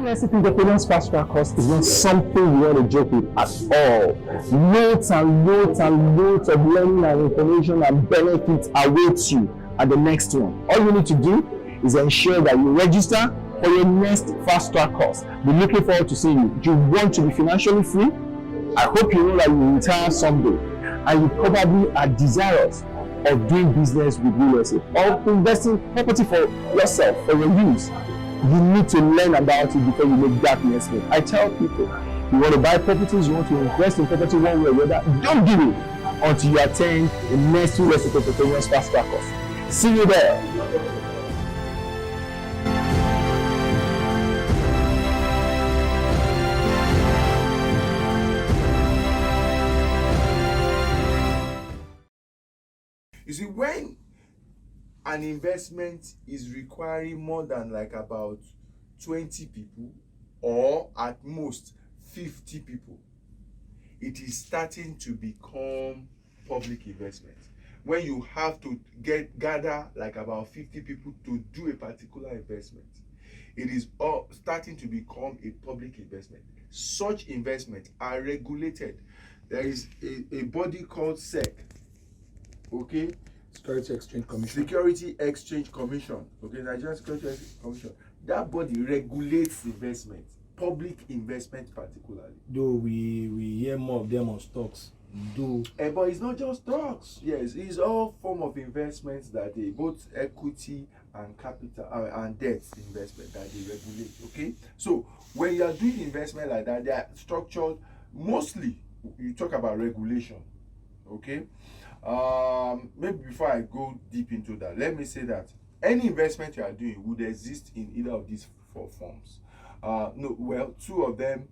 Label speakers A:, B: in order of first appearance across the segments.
A: Attractiveness Independence Fast Track course is not something you want to joke with at all. Loads and loads and loads of learning and information and benefits await you at the next one. All you need to do is ensure that you register for your next Fast Track course. We're looking forward to seeing you. Do you want to be financially free? I hope you know that you will retire someday, and you probably are desirous of doing business with real estate or investing property for yourself, for your use. You need to learn about it before you make that investment. I tell people, you want to buy properties, you want to invest in property one way or the other, don't do it until you attend the next Real Estate Entrepreneurs Fast Track course. See you there.
B: You see, when an investment is requiring more than like about 20 people or at most 50 people, it is starting to become public investment. When you have to gather like about 50 people to do a particular investment, it is all starting to become a public investment. Such investments are regulated. There is a body called SEC, okay?
C: Security Exchange Commission.
B: Security Exchange Commission, okay, Nigerian Security Exchange Commission. That body regulates investment, public investment particularly.
C: Though we hear more of them on stocks.
B: But it's not just stocks. Yes, it's all form of investments that they both equity and capital and debt investment that they regulate. Okay, so when you are doing investment like that, they are structured mostly. You talk about regulation. Okay. Maybe before I go deep into that, let me say that any investment you are doing would exist in either of these four forms. Two of them,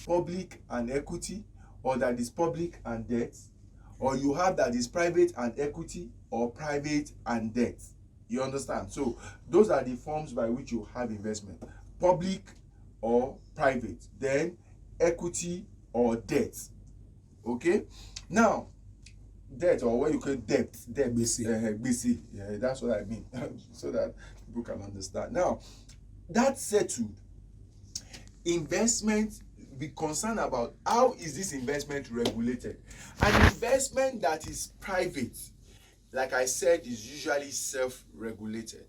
B: public and equity, or that is public and debt, or you have that is private and equity, or private and debt. You understand? So those are the forms by which you have investment: public or private, then equity or debt. Okay, now debt, or what you call debt, BC. Yeah, that's what I mean, so that people can understand. Now, that settled, investment, be concerned about how is this investment regulated. An investment that is private, like I said, is usually self-regulated.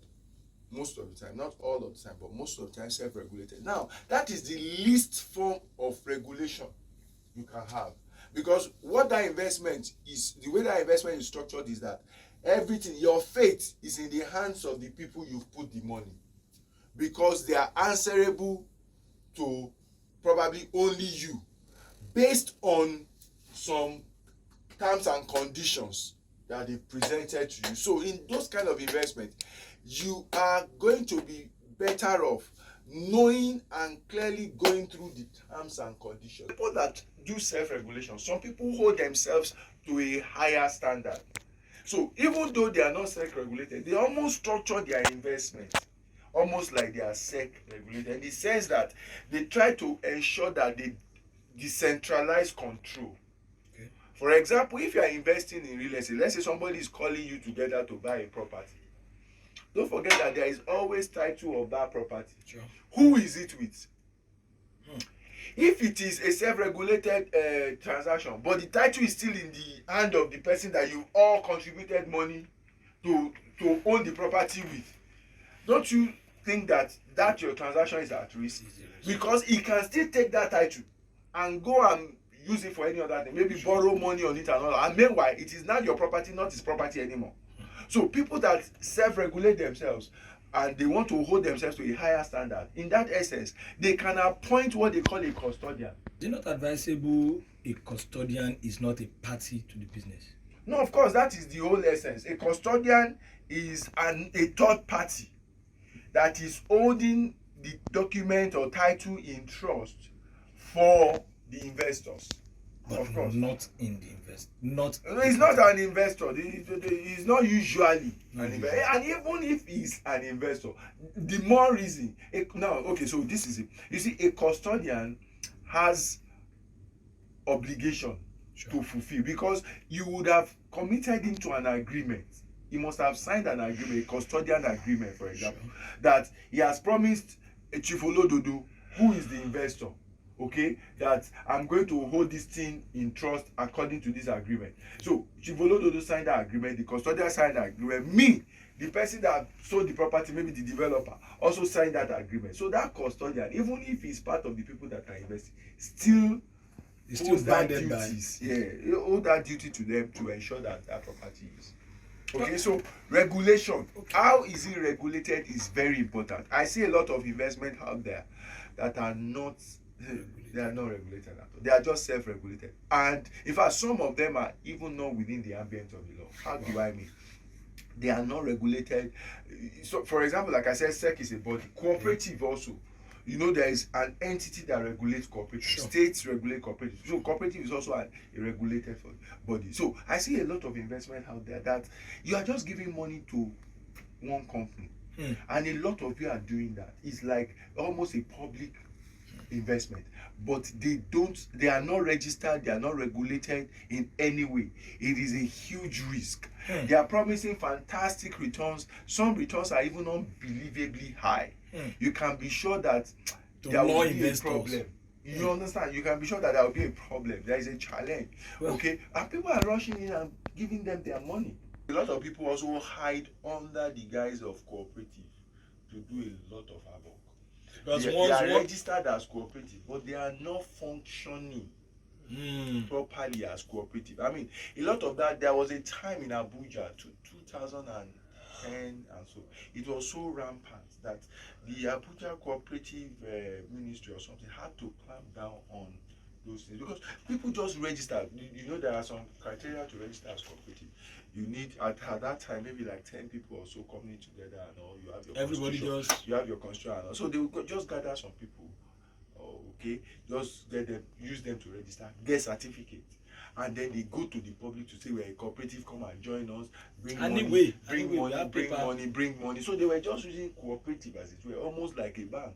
B: Most of the time, not all of the time, but most of the time self-regulated. Now, that is the least form of regulation you can have. Because what that investment is, the way that investment is structured is that everything, your fate is in the hands of the people you've put the money. Because they are answerable to probably only you, based on some terms and conditions that they presented to you. So in those kind of investment, you are going to be better off knowing and clearly going through the terms and conditions. People that do self-regulation, some people hold themselves to a higher standard. So even though they are not self-regulated, they almost structure their investment almost like they are self-regulated, in the sense that they try to ensure that they decentralize control. Okay. For example, if you are investing in real estate, let's say somebody is calling you together to buy a property. Don't forget that there is always title of that property. Sure. Who is it with? If it is a self-regulated transaction, but the title is still in the hand of the person that you all contributed money to own the property with, don't you think that your transaction is at risk? Because he can still take that title and go and use it for any other thing, maybe borrow money on it and all that. And meanwhile, it is not your property, not his property anymore. So people that self-regulate themselves and they want to hold themselves to a higher standard, in that essence, they can appoint what they call a custodian.
C: Is it not advisable a custodian is not a party to the business?
B: No, of course, that is the whole essence. A custodian is a third party that is holding the document or title in trust for the investors.
C: But
B: of course,
C: not in the invest.
B: No, he's not an investor. He's not usually an investor. And even if he's an investor, the more reason. So this is it. You see, a custodian has obligation to fulfill, because you would have committed him to an agreement. He must have signed an agreement, a custodian agreement, for example, that he has promised a Chief Olododo who is the investor? Okay, that I'm going to hold this thing in trust according to this agreement. So Chivolododo signed that agreement, the custodian signed that agreement, me, the person that sold the property, maybe the developer, also signed that agreement. So that custodian, even if he's part of the people that are investing, still
C: It's still
B: owes that
C: bounded by.
B: duties. Yeah, you owe that duty to them to ensure that that property is. Okay, so regulation.
C: Okay.
B: How is it regulated is very important. I see a lot of investment out there that are not they are not regulated at all. They are just self-regulated. And in fact, some of them are even not within the ambient of the law. How do I mean? They are not regulated. So for example, like I said, SEC is a body. Cooperative also. You know, there is an entity that regulates cooperative.
C: Sure.
B: States regulate cooperative. So cooperative is also a regulated body. So I see a lot of investment out there that you are just giving money to one company. And a lot of you are doing that. It's like almost a public investment, but they are not registered, they are not regulated in any way. It is a huge risk. They are promising fantastic returns. Some returns are even unbelievably high. You can be sure that there will be a problem. You understand? You can be sure that there will be a problem. There is a challenge. Okay, and people are rushing in and giving them their money. A lot of people also hide under the guise of cooperative to do a lot of havoc. They are registered as cooperative, but they are not functioning properly as cooperative. I mean, a lot of that, there was a time in Abuja, 2010 and so, it was so rampant that the Abuja Cooperative Ministry or something had to clamp down on those things, because people just register. You know, there are some criteria to register as cooperative. You need at that time maybe like 10 people or so coming together, and all. You have your
C: Everybody just.
B: You have your constitution, so they will just gather some people. Okay, just get them, use them to register, get certificate, and then they go to the public to say we're a cooperative, come and join us, bring money. So they were just using cooperative as it were, almost like a bank,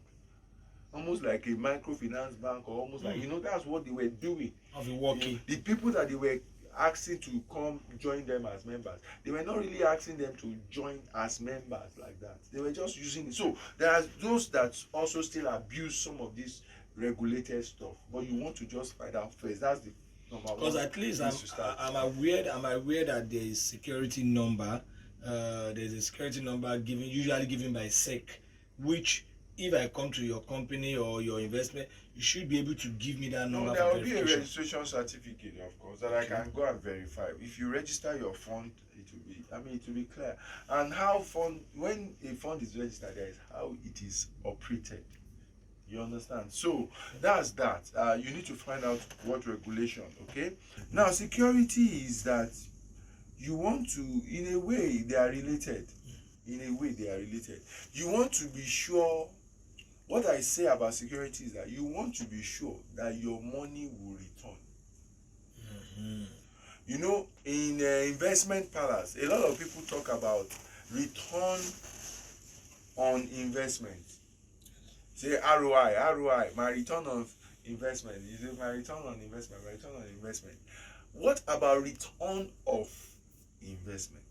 B: almost like a microfinance bank, or almost like, you know, that's what they were doing.
C: Of a walking.
B: The people that they were asking to come join them as members, they were not really asking them to join as members like that. They were just using it. So there are those that also still abuse some of this regulated stuff, but you want to just find out first. That's the number one.
C: Because at least I'm aware that there is security number. There's a security number usually given by SEC, which if I come to your company or your investment, you should be able to give me that number.
B: No, there will be a registration certificate, of course, that I can go and verify. If you register your fund, it will be clear. And when a fund is registered, there is how it is operated. You understand? So that's that. You need to find out what regulation. Okay. Now, security is that you want to, in a way, they are related. You want to be sure. What I say about security is that you want to be sure that your money will return. You know, in investment palace, a lot of people talk about return on investment. Say ROI, my return on investment. You say my return on investment. What about return of investment?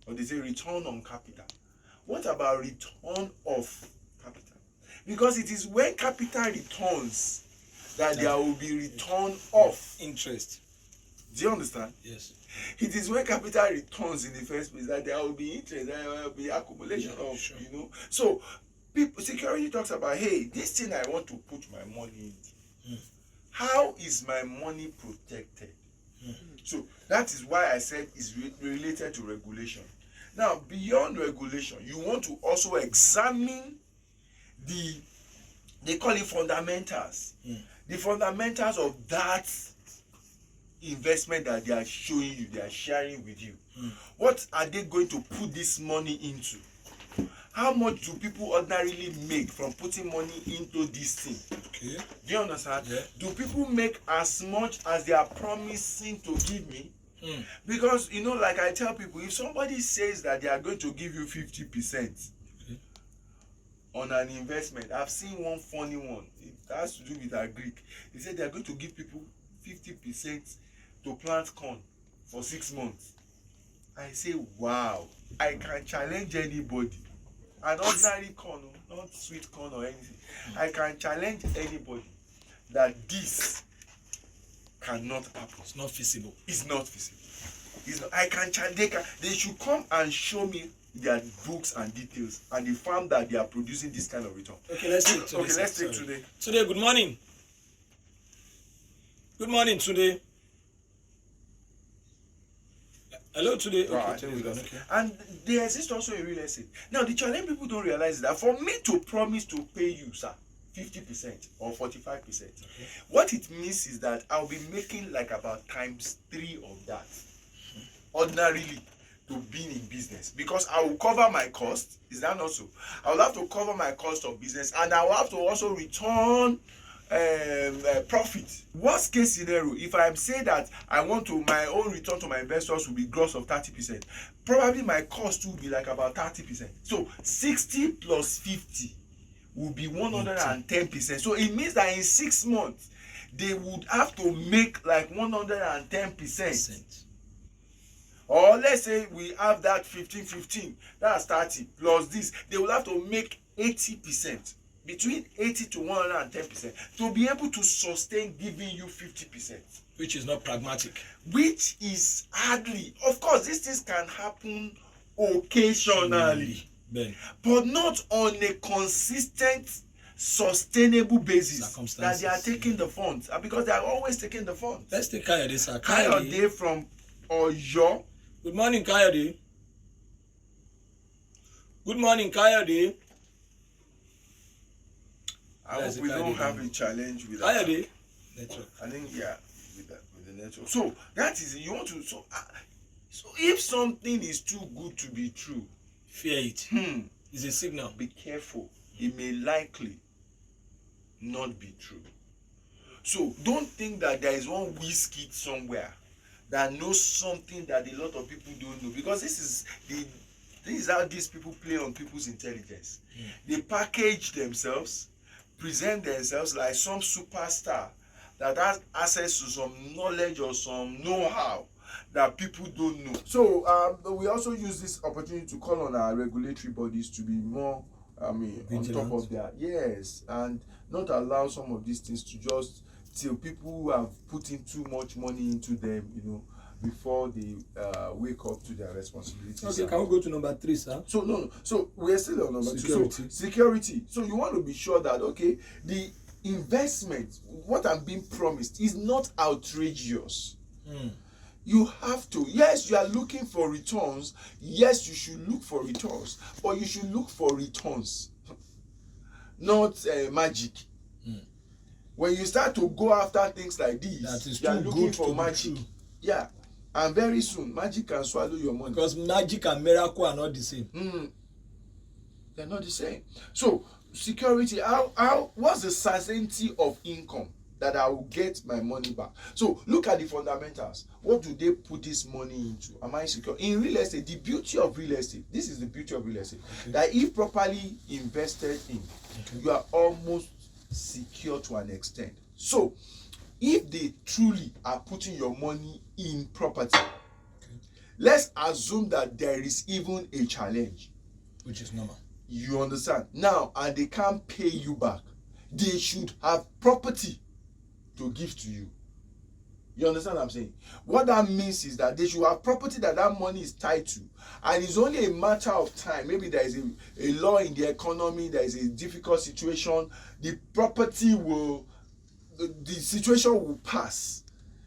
B: Or they say return on capital. What about return of capital? Because it is when capital returns that there will be return of interest. Do you understand?
C: Yes.
B: It is when capital returns in the first place that there will be interest, there will be accumulation of,
C: sure.
B: You know. So security talks about, hey, this thing I want to put my money into. How is my money protected? So that is why I said it's related to regulation. Now, beyond regulation, you want to also examine they call it fundamentals. The fundamentals of that investment that they are showing you, they are sharing with you. What are they going to put this money into? How much do people ordinarily make from putting money into this thing?
C: Okay.
B: Do you understand?
C: Yeah.
B: Do people make as much as they are promising to give me? Because, you know, like I tell people, if somebody says that they are going to give you 50% on an investment, I've seen one funny one. It has to do with our Greek. They said they are going to give people 50% to plant corn for 6 months. I say, wow, I can challenge anybody an ordinary corn, not sweet corn or anything. I can challenge anybody that this cannot happen.
C: It's not feasible.
B: It's not feasible. It's not, I can challenge. They should come and show me their books and details and the farm that they are producing this kind of return.
C: Okay, let's take today.
B: Okay, let's take today.
C: Today, good morning. Good morning, today. Hello, today.
B: Right,
C: Okay, today. Okay.
B: And there exists also a real estate. Now, the challenge people don't realize is that for me to promise to pay you, sir, 50% or 45%, what it means is that I'll be making like about times 3 of that ordinarily to being in business, because I will cover my cost. Is that not so? I will have to cover my cost of business, and I will have to also return profit. Worst case scenario, if I say that I want to, my own return to my investors will be gross of 30%, probably my cost will be like about 30%. So 60 plus 50 will be 110%. So it means that in 6 months they would have to make like 110%. Or let's say we have that 15, that's 30 plus this, they will have to make 80%. Between 80 to 110% to be able to sustain giving you 50%,
C: which is not pragmatic,
B: which is hardly. Of course, these things can happen occasionally, but not on a consistent, sustainable basis that they are taking the funds, because they are always taking the funds.
C: Let's take Kayode, sir.
B: Kayode from Oyo.
C: Good morning, Kayode. Good morning, Kayode.
B: I hope we don't have a challenge with
C: that.
B: Network. I think with the network. So that is you want to. So if something is too good to be true,
C: fear it. It's a signal.
B: Be careful. It may likely not be true. So don't think that there is one whiskey somewhere that knows something that a lot of people don't know, because this is how these people play on people's intelligence. They package themselves, present themselves like some superstar that has access to some knowledge or some know-how that people don't know. So we also use this opportunity to call on our regulatory bodies to be more, on top of that. Yes, and not allow some of these things to just till people who have put in too much money into them, before they wake up to their responsibilities.
C: Okay, can we go to number 3, sir?
B: So no. So we're still on number 2. So security. So you want to be sure that the investment, what I'm being promised, is not outrageous. You have to. Yes, you are looking for returns. Yes, you should look for returns, but you should look for returns, not magic. When you start to go after things like this, you are looking for magic. Yeah. And very soon, magic can swallow your money.
C: Because magic and miracle are not the same.
B: They're not the same. So, security, what's the certainty of income that I will get my money back? So, look at the fundamentals. What do they put this money into? Am I secure? In real estate, the beauty of real estate, this is the beauty of real estate, that if properly invested in, you are almost secure to an extent. So, if they truly are putting your money in property, let's assume that there is even a challenge,
C: which is normal.
B: You understand? Now, and they can't pay you back, they should have property to give to you. You understand what I'm saying? What that means is that they should have property that money is tied to, and it's only a matter of time. Maybe there is a law in the economy, there is a difficult situation, the property will, the situation will pass.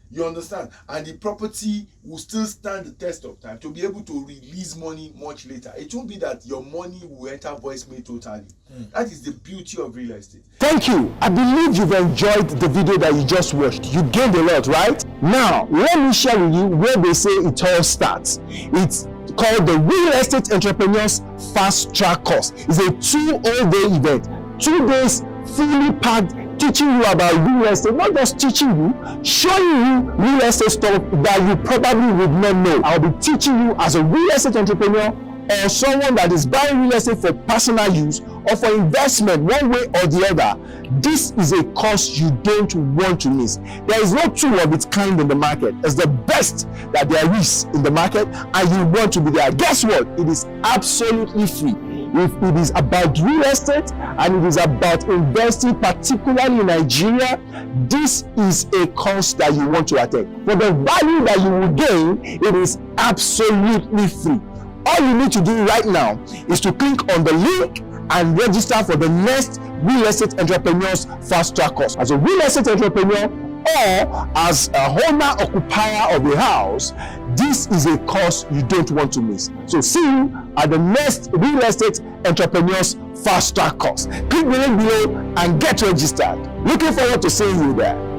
B: You understand? And the property will still stand the test of time to be able to release money much later. It won't be that your money will enter voicemail totally. That is the beauty of real estate.
A: Thank you. I believe you've enjoyed the video that you just watched. You gained a lot, right? Now, let me share with you where they say it all starts. It's called the Real Estate Entrepreneurs Fast Track Course. It's a 2-all-day event. 2 days fully packed, teaching you about real estate, not just teaching you, showing you real estate stuff that you probably would not know. I'll be teaching you as a real estate entrepreneur or someone that is buying real estate for personal use or for investment, one way or the other. This is a course you don't want to miss. There is no tool of its kind in the market. It's the best that there is in the market, and you want to be there. Guess what? It is absolutely free. if it is about real estate and it is about investing, particularly in Nigeria, this is a course that you want to attend. For the value that you will gain, it is absolutely free. All you need to do right now is to click on the link and register for the next Real Estate Entrepreneurs Fast Track course. As a real estate entrepreneur or as a owner occupier of a house, this is a course you don't want to miss. So see you at the next Real Estate Entrepreneurs Fast Track course. Click the link below and get registered. Looking forward to seeing you there.